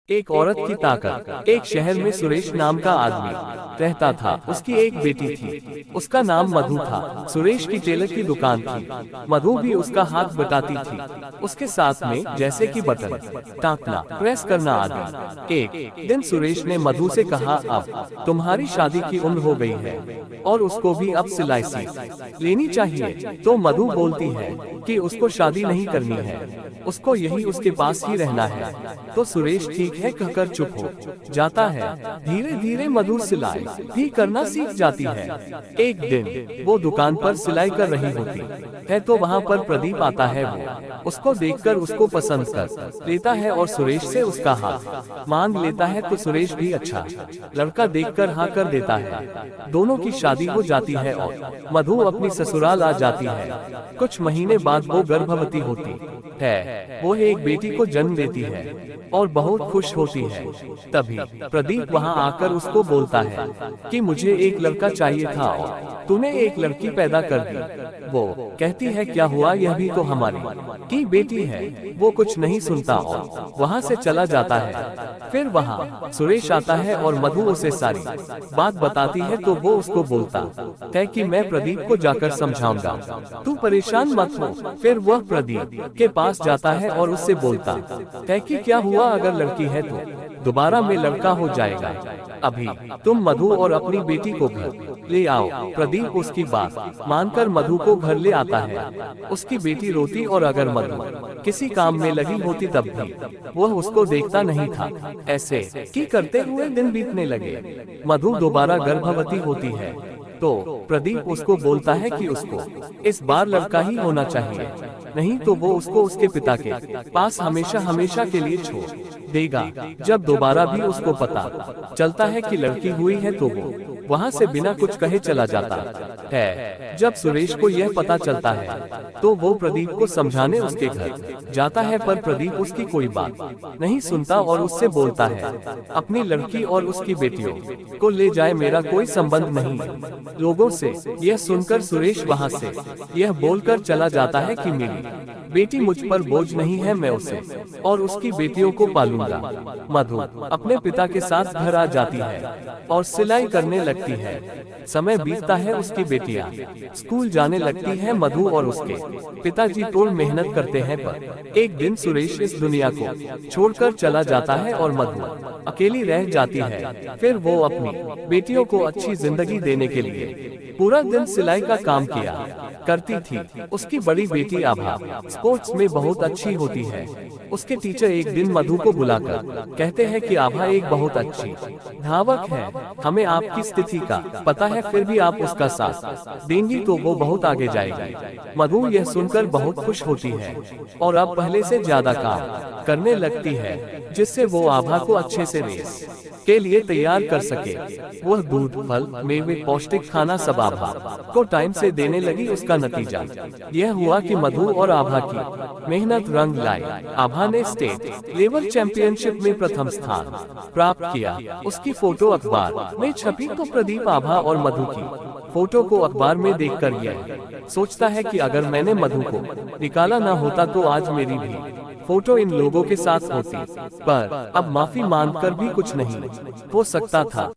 एक औरत की ताकत। एक शहर में सुरेश नाम का आदमी रहता था। उसकी एक बेटी थी, उसका नाम मधु था। सुरेश की टेलर की दुकान थी। मधु भी उसका हाथ बटाती थी। उसके साथ में जैसे कि बटन टाँकना, प्रेस करना आदि। एक दिन सुरेश ने मधु से कहा, अब तुम्हारी शादी की उम्र हो गई है और उसको भी अब सिलाई सीख लेनी चाहिए। तो मधु बोलती है कि उसको शादी नहीं करनी है, उसको यही उसके पास ही रहना है। तो सुरेश ठीक है कहकर चुप हो जाता है। धीरे धीरे मधु सिलाई भी करना सीख जाती है। एक दिन वो दुकान पर सिलाई कर रही होती है तो वहाँ पर प्रदीप आता है। वो उसको देखकर उसको पसंद कर लेता है और सुरेश से उसका हाथ मांग लेता है। तो सुरेश भी अच्छा लड़का देखकर हाँ कर देता है। दोनों की शादी हो जाती है और मधु अपनी ससुराल आ जाती है। कुछ महीने बाद वो गर्भवती होती है। वो एक बेटी को जन्म देती है और बहुत खुश होती है। तभी प्रदीप वहाँ आकर उसको बोलता है कि मुझे एक लड़का चाहिए था और तूने एक लड़की पैदा कर दी। वो कहती है क्या हुआ, यह भी तो हमारी की बेटी है। वो कुछ नहीं सुनता और वहाँ से चला जाता है। फिर वहाँ सुरेश आता है और मधु उसे सारी बात बताती है। तो वो उसको बोलता है कि मैं प्रदीप को जाकर समझाऊंगा, तू परेशान मत हो। फिर वह प्रदीप के पास जाता है और उससे बोलता है कि क्या हुआ, अगर लड़की है तो दोबारा में लड़का हो जाएगा। अभी तुम मधु और अपनी बेटी को घर ले आओ। प्रदीप उसकी बात मानकर मधु को घर ले आता है। उसकी बेटी रोती और अगर मधु किसी काम में लगी होती तब भी वह उसको देखता नहीं था। ऐसे की करते हुए दिन बीतने लगे। मधु दोबारा गर्भवती होती है तो प्रदीप उसको बोलता है कि उसको इस बार लड़का ही होना चाहिए, नहीं तो वो उसको उसके पिता के पास हमेशा हमेशा के लिए छोड़ देगा। जब दोबारा भी उसको पता चलता है कि लड़की हुई है तो वो वहाँ से बिना कुछ कहे चला जाता है। जब सुरेश को यह पता चलता है तो वो प्रदीप को समझाने उसके घर जाता है, पर प्रदीप उसकी कोई बात नहीं सुनता और उससे बोलता है अपनी लड़की और उसकी बेटियों को ले जाए, मेरा कोई संबंध नहीं है लोगों से। यह सुनकर सुरेश वहाँ से यह बोलकर चला जाता है कि मेरी बेटी मुझ पर बोझ नहीं है, मैं उसे और उसकी बेटियों को पालूंगा। मधु अपने पिता के साथ घर आ जाती है और सिलाई करने लगती है। समय बीतता है, उसकी बेटियां स्कूल जाने लगती हैं। मधु और उसके पिताजी तोड़ मेहनत करते हैं, पर एक दिन सुरेश इस दुनिया को छोड़कर चला जाता है और मधु अकेली रह जाती है। फिर वो अपनी बेटियों को अच्छी जिंदगी देने के लिए पूरा दिन सिलाई का काम किया करती थी। उसकी बड़ी बेटी आभा स्पोर्ट्स में बहुत अच्छी होती है। उसके टीचर एक दिन मधु को बुलाकर कहते हैं कि आभा एक बहुत अच्छी धावक है, हमें आपकी स्थिति का पता है, फिर भी आप उसका साथ देंगी तो वो बहुत आगे जाएगी। मधु यह सुनकर बहुत खुश होती है और अब पहले से ज्यादा काम करने लगती है, जिससे वो आभा को अच्छे से रेस के लिए तैयार कर सके। वह दूध, फल, मेवे, पौष्टिक खाना सब आभा को टाइम से देने लगी। उसका नतीजा यह हुआ कि मधु और आभा की मेहनत रंग लाई। आभा ने स्टेट लेवल चैंपियनशिप में प्रथम स्थान प्राप्त किया। उसकी फोटो अखबार में छपी तो प्रदीप आभा और मधु की फोटो को अखबार में देखकर यह सोचता है कि अगर मैंने मधु को निकाला ना होता तो आज मेरी भी फोटो इन लोगों के साथ होती, पर अब माफी मांगकर भी कुछ नहीं हो सकता था।